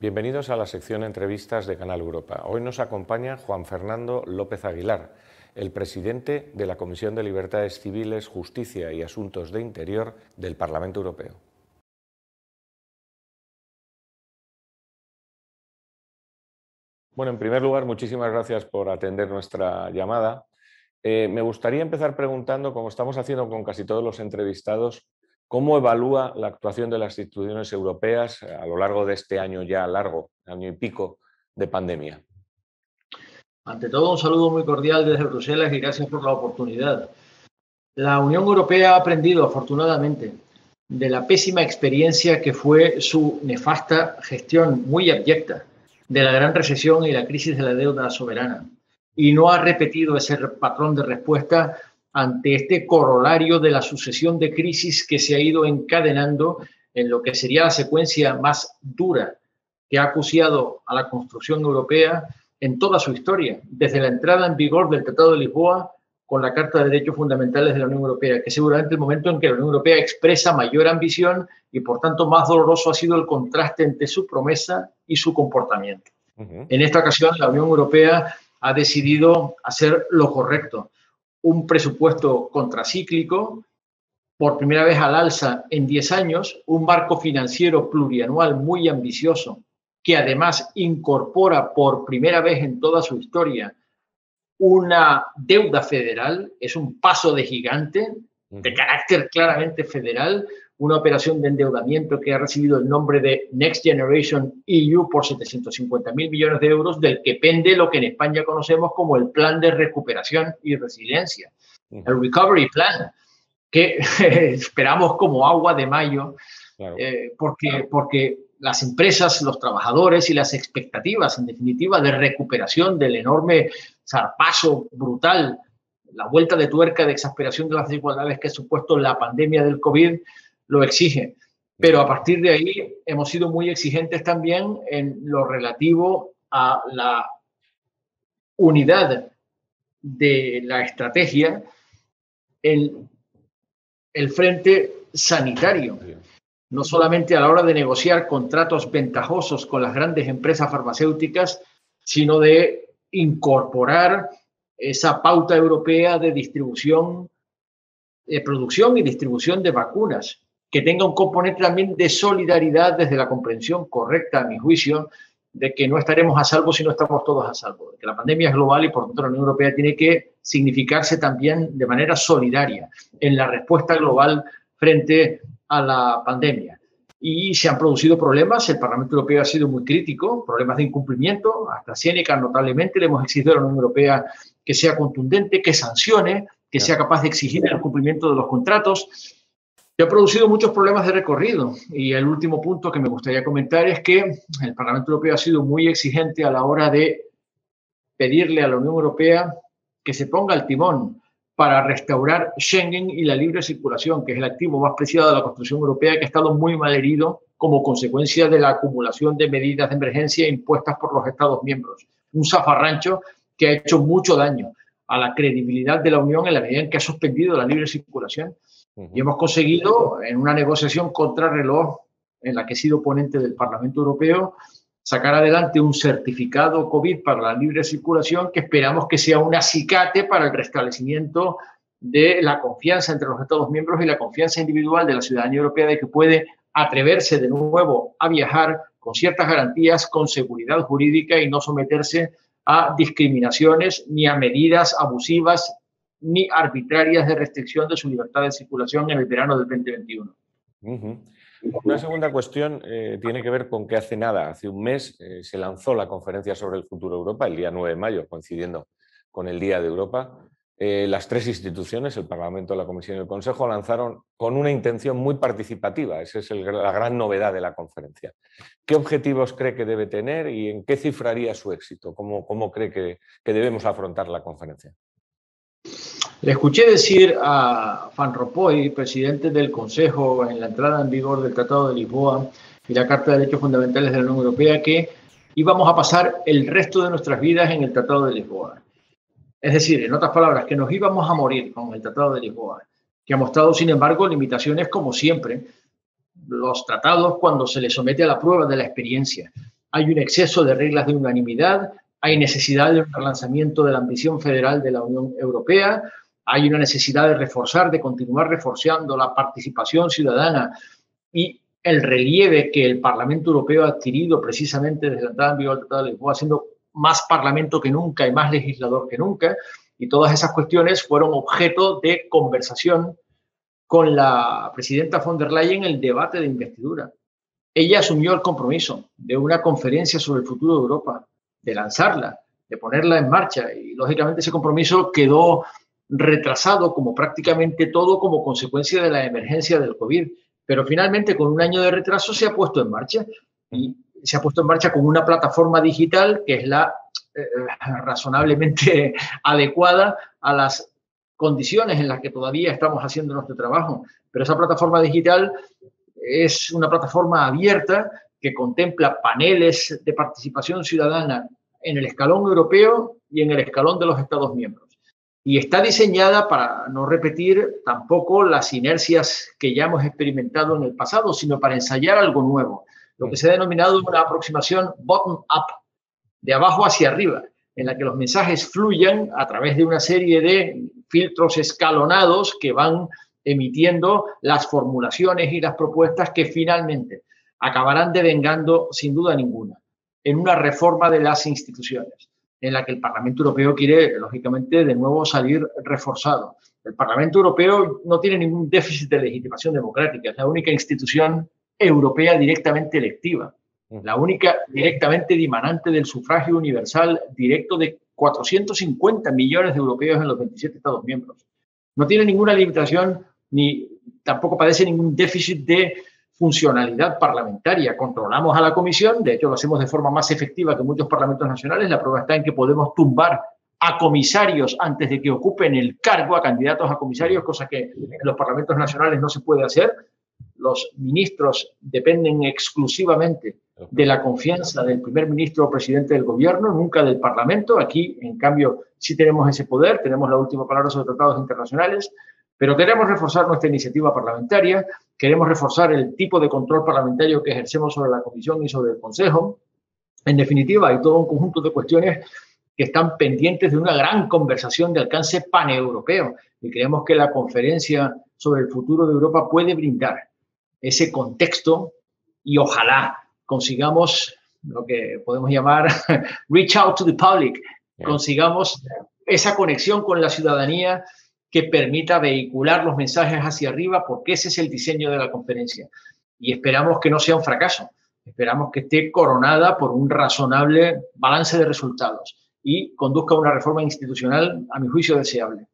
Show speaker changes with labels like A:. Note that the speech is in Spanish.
A: Bienvenidos a la sección Entrevistas de Canal Europa. Hoy nos acompaña Juan Fernando López Aguilar, el presidente de la Comisión de Libertades Civiles, Justicia y Asuntos de Interior del Parlamento Europeo. Bueno, en primer lugar, muchísimas gracias por atender nuestra llamada. Me gustaría empezar preguntando, como estamos haciendo con casi todos los entrevistados, ¿cómo evalúa la actuación de las instituciones europeas a lo largo de este año ya largo, año y pico de pandemia?
B: Ante todo, un saludo muy cordial desde Bruselas y gracias por la oportunidad. La Unión Europea ha aprendido, afortunadamente, de la pésima experiencia que fue su nefasta gestión muy abyecta de la gran recesión y la crisis de la deuda soberana. Y no ha repetido ese patrón de respuesta ante este corolario de la sucesión de crisis que se ha ido encadenando en lo que sería la secuencia más dura que ha acuciado a la construcción europea en toda su historia, desde la entrada en vigor del Tratado de Lisboa con la Carta de Derechos Fundamentales de la Unión Europea, que es seguramente el momento en que la Unión Europea expresa mayor ambición y, por tanto, más doloroso ha sido el contraste entre su promesa y su comportamiento. En esta ocasión, la Unión Europea ha decidido hacer lo correcto, un presupuesto contracíclico, por primera vez al alza en 10 años, un marco financiero plurianual muy ambicioso, que además incorpora por primera vez en toda su historia una deuda federal, es un paso de gigante, de carácter claramente federal, una operación de endeudamiento que ha recibido el nombre de Next Generation EU por 750.000 millones de euros, del que pende lo que en España conocemos como el Plan de Recuperación y Resiliencia, el Recovery Plan, que esperamos como agua de mayo, claro. porque las empresas, los trabajadores y las expectativas, en definitiva, de recuperación del enorme zarpazo brutal, la vuelta de tuerca de exasperación de las desigualdades que ha supuesto la pandemia del COVID, lo exige. Pero a partir de ahí hemos sido muy exigentes también en lo relativo a la unidad de la estrategia en el frente sanitario. No solamente a la hora de negociar contratos ventajosos con las grandes empresas farmacéuticas, sino de incorporar esa pauta europea de distribución, de producción y distribución de vacunas, que tenga un componente también de solidaridad desde la comprensión correcta, a mi juicio, de que no estaremos a salvo si no estamos todos a salvo, de que la pandemia es global y por tanto la Unión Europea tiene que significarse también de manera solidaria en la respuesta global frente a la pandemia. Y se han producido problemas, el Parlamento Europeo ha sido muy crítico, problemas de incumplimiento, hasta AstraZeneca notablemente le hemos exigido a la Unión Europea que sea contundente, que sancione, que sea capaz de exigir el cumplimiento de los contratos. Se han producido muchos problemas de recorrido y el último punto que me gustaría comentar es que el Parlamento Europeo ha sido muy exigente a la hora de pedirle a la Unión Europea que se ponga al timón para restaurar Schengen y la libre circulación, que es el activo más preciado de la construcción europea, que ha estado muy mal herido como consecuencia de la acumulación de medidas de emergencia impuestas por los Estados miembros. Un zafarrancho que ha hecho mucho daño a la credibilidad de la Unión en la medida en que ha suspendido la libre circulación. Y hemos conseguido, en una negociación contrarreloj en la que he sido ponente del Parlamento Europeo, sacar adelante un certificado COVID para la libre circulación que esperamos que sea un acicate para el restablecimiento de la confianza entre los Estados miembros y la confianza individual de la ciudadanía europea de que puede atreverse de nuevo a viajar con ciertas garantías, con seguridad jurídica y no someterse a discriminaciones ni a medidas abusivas ni arbitrarias de restricción de su libertad de circulación en el verano del 2021.
A: Una segunda cuestión tiene que ver con que hace nada, hace un mes, se lanzó la conferencia sobre el futuro de Europa, el día 9 de mayo, coincidiendo con el Día de Europa. Las tres instituciones, el Parlamento, la Comisión y el Consejo, lanzaron con una intención muy participativa. Esa es la gran novedad de la conferencia. ¿Qué objetivos cree que debe tener y en qué cifraría su éxito? ¿Cómo cree que debemos afrontar la conferencia?
B: Le escuché decir a Van Rompuy, presidente del Consejo, en la entrada en vigor del Tratado de Lisboa y la Carta de Derechos Fundamentales de la Unión Europea, que íbamos a pasar el resto de nuestras vidas en el Tratado de Lisboa. Es decir, en otras palabras, que nos íbamos a morir con el Tratado de Lisboa, que ha mostrado, sin embargo, limitaciones como siempre. Los tratados, cuando se les somete a la prueba de la experiencia, hay un exceso de reglas de unanimidad, hay necesidad de un relanzamiento de la ambición federal de la Unión Europea, hay una necesidad de reforzar, de continuar reforzando la participación ciudadana y el relieve que el Parlamento Europeo ha adquirido precisamente desde la entrada en vigor del Tratado de Lisboa, siendo más parlamento que nunca y más legislador que nunca, y todas esas cuestiones fueron objeto de conversación con la presidenta von der Leyen en el debate de investidura. Ella asumió el compromiso de una conferencia sobre el futuro de Europa, de lanzarla, de ponerla en marcha, y lógicamente ese compromiso quedó retrasado como prácticamente todo como consecuencia de la emergencia del COVID, pero finalmente con un año de retraso se ha puesto en marcha y se ha puesto en marcha con una plataforma digital que es la razonablemente adecuada a las condiciones en las que todavía estamos haciendo nuestro trabajo. Pero esa plataforma digital es una plataforma abierta que contempla paneles de participación ciudadana en el escalón europeo y en el escalón de los Estados miembros. Y está diseñada para no repetir tampoco las inercias que ya hemos experimentado en el pasado, sino para ensayar algo nuevo, lo que se ha denominado una aproximación bottom-up, de abajo hacia arriba, en la que los mensajes fluyan a través de una serie de filtros escalonados que van emitiendo las formulaciones y las propuestas que finalmente acabarán devengando, sin duda ninguna, en una reforma de las instituciones, en la que el Parlamento Europeo quiere, lógicamente, de nuevo salir reforzado. El Parlamento Europeo no tiene ningún déficit de legitimación democrática, es la única institución europea directamente electiva, la única directamente dimanante del sufragio universal directo de 450 millones de europeos en los 27 Estados miembros. No tiene ninguna limitación ni tampoco padece ningún déficit de funcionalidad parlamentaria. Controlamos a la Comisión, de hecho lo hacemos de forma más efectiva que muchos parlamentos nacionales. La prueba está en que podemos tumbar a comisarios antes de que ocupen el cargo, a candidatos a comisarios, cosa que en los parlamentos nacionales no se puede hacer. Los ministros dependen exclusivamente de la confianza del primer ministro o presidente del gobierno, nunca del Parlamento. Aquí, en cambio, sí tenemos ese poder, tenemos la última palabra sobre tratados internacionales, pero queremos reforzar nuestra iniciativa parlamentaria, queremos reforzar el tipo de control parlamentario que ejercemos sobre la Comisión y sobre el Consejo. En definitiva, hay todo un conjunto de cuestiones que están pendientes de una gran conversación de alcance paneuropeo y creemos que la conferencia sobre el futuro de Europa puede brindar ese contexto y ojalá consigamos lo que podemos llamar reach out to the public, consigamos esa conexión con la ciudadanía que permita vehicular los mensajes hacia arriba, porque ese es el diseño de la conferencia. Y esperamos que no sea un fracaso, esperamos que esté coronada por un razonable balance de resultados y conduzca a una reforma institucional, a mi juicio, deseable.